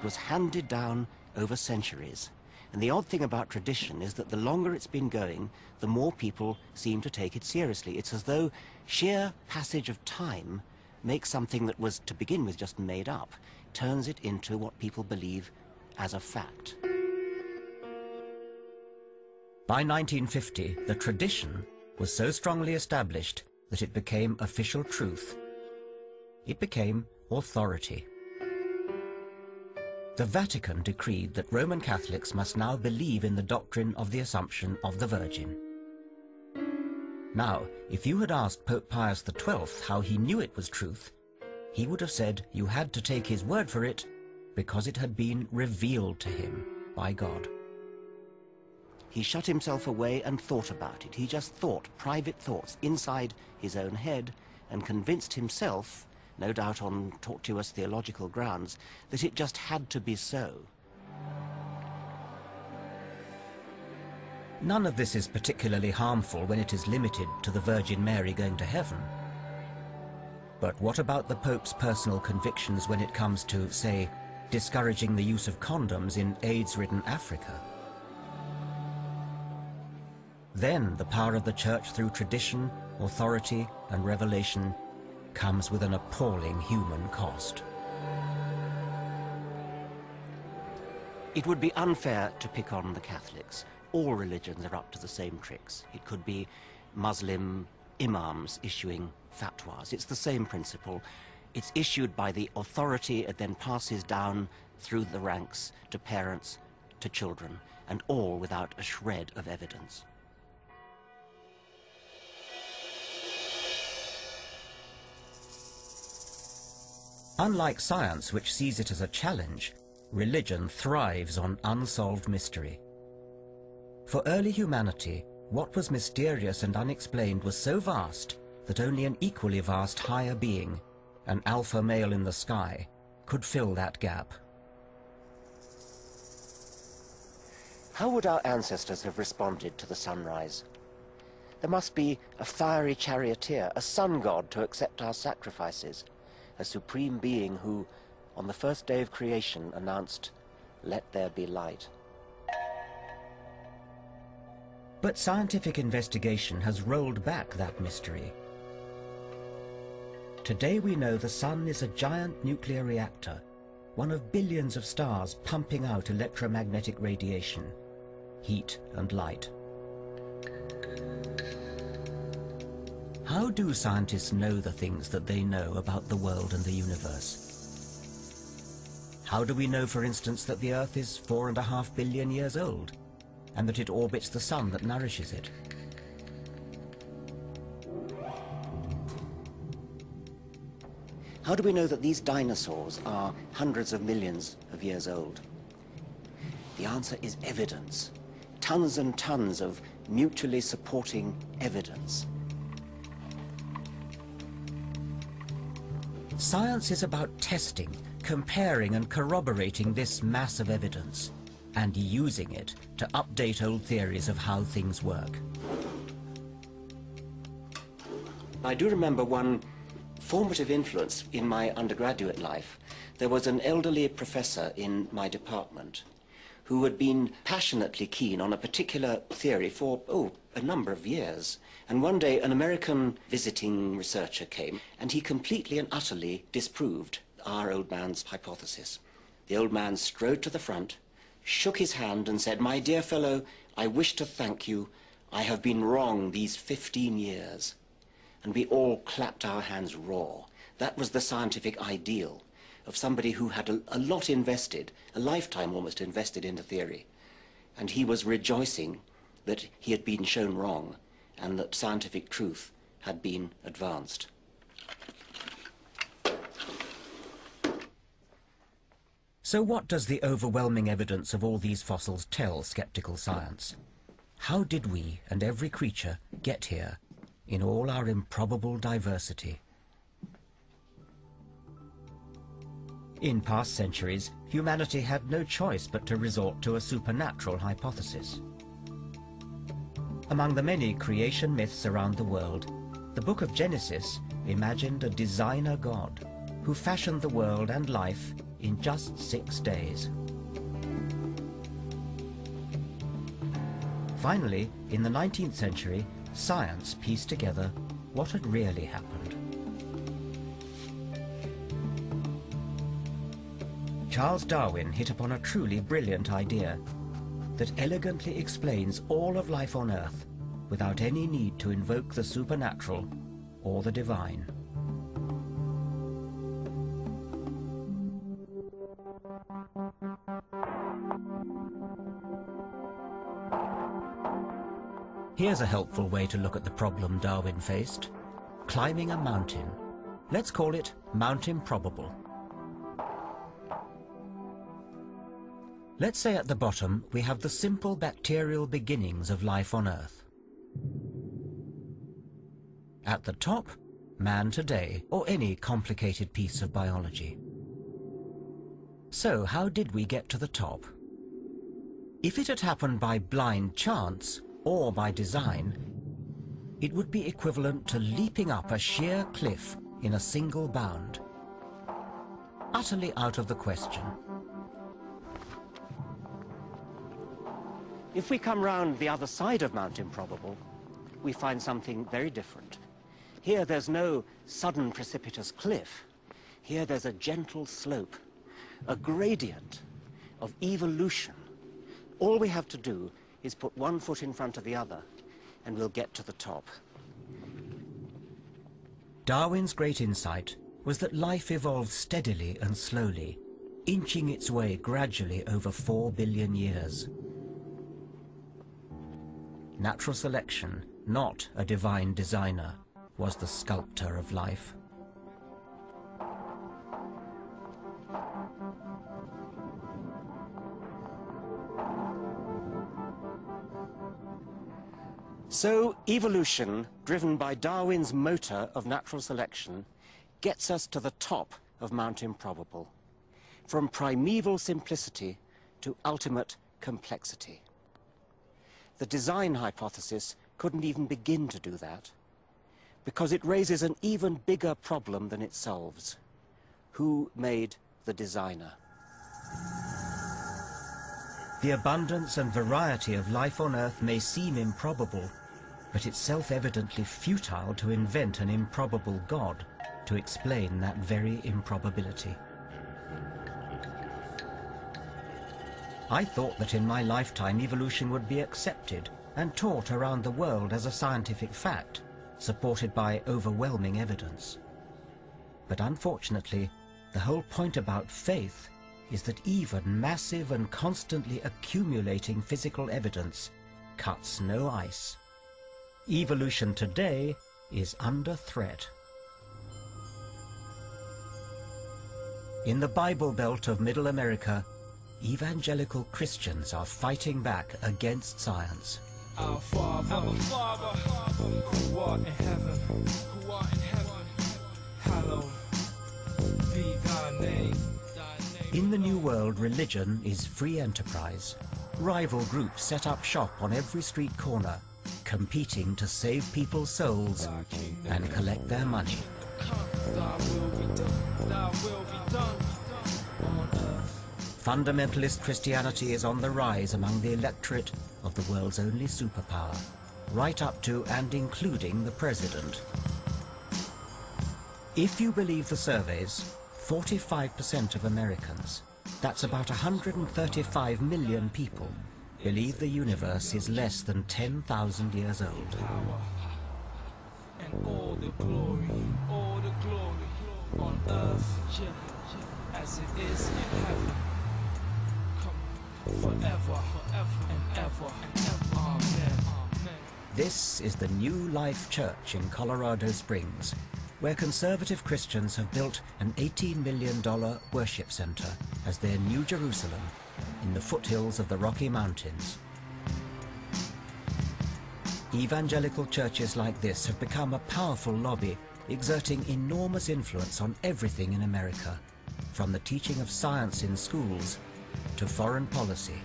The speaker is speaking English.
It was handed down over centuries. And the odd thing about tradition is that the longer it's been going, the more people seem to take it seriously. It's as though sheer passage of time makes something that was to begin with just made up, turns it into what people believe as a fact. By 1950, the tradition was so strongly established that it became official truth. It became authority. The Vatican decreed that Roman Catholics must now believe in the doctrine of the Assumption of the Virgin. Now, if you had asked Pope Pius XII how he knew it was truth, he would have said you had to take his word for it because it had been revealed to him by God. He shut himself away and thought about it. He just thought private thoughts inside his own head and convinced himself, no doubt on tortuous theological grounds, that it just had to be so. None of this is particularly harmful when it is limited to the Virgin Mary going to heaven. But what about the Pope's personal convictions when it comes to, say, discouraging the use of condoms in AIDS-ridden Africa? Then the power of the Church through tradition, authority, and revelation comes with an appalling human cost. It would be unfair to pick on the Catholics. All religions are up to the same tricks. It could be Muslim imams issuing fatwas. It's the same principle. It's issued by the authority, it then passes down through the ranks to parents, to children, and all without a shred of evidence. Unlike science, which sees it as a challenge, religion thrives on unsolved mystery. For early humanity, what was mysterious and unexplained was so vast that only an equally vast higher being, an alpha male in the sky, could fill that gap. How would our ancestors have responded to the sunrise? There must be a fiery charioteer, a sun god to accept our sacrifices, a supreme being who, on the first day of creation, announced, "Let there be light." But scientific investigation has rolled back that mystery. Today we know the sun is a giant nuclear reactor, one of billions of stars pumping out electromagnetic radiation, heat and light. How do scientists know the things that they know about the world and the universe? How do we know, for instance, that the Earth is 4.5 billion years old, and that it orbits the sun that nourishes it? How do we know that these dinosaurs are hundreds of millions of years old? The answer is evidence. Tons and tons of mutually supporting evidence. Science is about testing, comparing and corroborating this mass of evidence, and using it to update old theories of how things work. I do remember one formative influence in my undergraduate life. There was an elderly professor in my department who had been passionately keen on a particular theory for, a number of years. And one day an American visiting researcher came and he completely and utterly disproved our old man's hypothesis. The old man strode to the front, shook his hand and said, "My dear fellow, I wish to thank you. I have been wrong these 15 years. And we all clapped our hands raw. That was the scientific ideal of somebody who had a lot invested, a lifetime almost invested into theory. And he was rejoicing that he had been shown wrong and that scientific truth had been advanced. So what does the overwhelming evidence of all these fossils tell skeptical science? How did we and every creature get here in all our improbable diversity? In past centuries, humanity had no choice but to resort to a supernatural hypothesis. Among the many creation myths around the world, the Book of Genesis imagined a designer God who fashioned the world and life in just 6 days. Finally, in the 19th century, science pieced together what had really happened. Charles Darwin hit upon a truly brilliant idea that elegantly explains all of life on Earth without any need to invoke the supernatural or the divine. Here's a helpful way to look at the problem Darwin faced: climbing a mountain. Let's call it Mount Improbable. Let's say at the bottom we have the simple bacterial beginnings of life on Earth. At the top, man today, or any complicated piece of biology. So how did we get to the top? If it had happened by blind chance, or by design, it would be equivalent to leaping up a sheer cliff in a single bound. Utterly out of the question. If we come round the other side of Mount Improbable, we find something very different. Here there's no sudden precipitous cliff. Here there's a gentle slope, a gradient of evolution. All we have to do is put one foot in front of the other, and we'll get to the top. Darwin's great insight was that life evolved steadily and slowly, inching its way gradually over 4 billion years. Natural selection, not a divine designer, was the sculptor of life. So evolution, driven by Darwin's motor of natural selection, gets us to the top of Mount Improbable, from primeval simplicity to ultimate complexity. The design hypothesis couldn't even begin to do that, because it raises an even bigger problem than it solves. Who made the designer? The abundance and variety of life on Earth may seem improbable, but it's self-evidently futile to invent an improbable God to explain that very improbability. I thought that in my lifetime evolution would be accepted and taught around the world as a scientific fact, supported by overwhelming evidence. But unfortunately, the whole point about faith is that even massive and constantly accumulating physical evidence cuts no ice. Evolution today is under threat. In the Bible Belt of Middle America, evangelical Christians are fighting back against science. Our Father, who art in heaven, hallowed be thy name. In the New World, religion is free enterprise. Rival groups set up shop on every street corner, competing to save people's souls and collect their money. Fundamentalist Christianity is on the rise among the electorate of the world's only superpower, right up to and including the president. If you believe the surveys, 45% of Americans, that's about 135 million people, believe the universe is less than 10,000 years old. And all the glory on earth, as it is in heaven. Forever and ever. Amen. This is the New Life Church in Colorado Springs, where conservative Christians have built an $18 million worship center as their New Jerusalem in the foothills of the Rocky Mountains. Evangelical churches like this have become a powerful lobby, exerting enormous influence on everything in America, from the teaching of science in schools to foreign policy.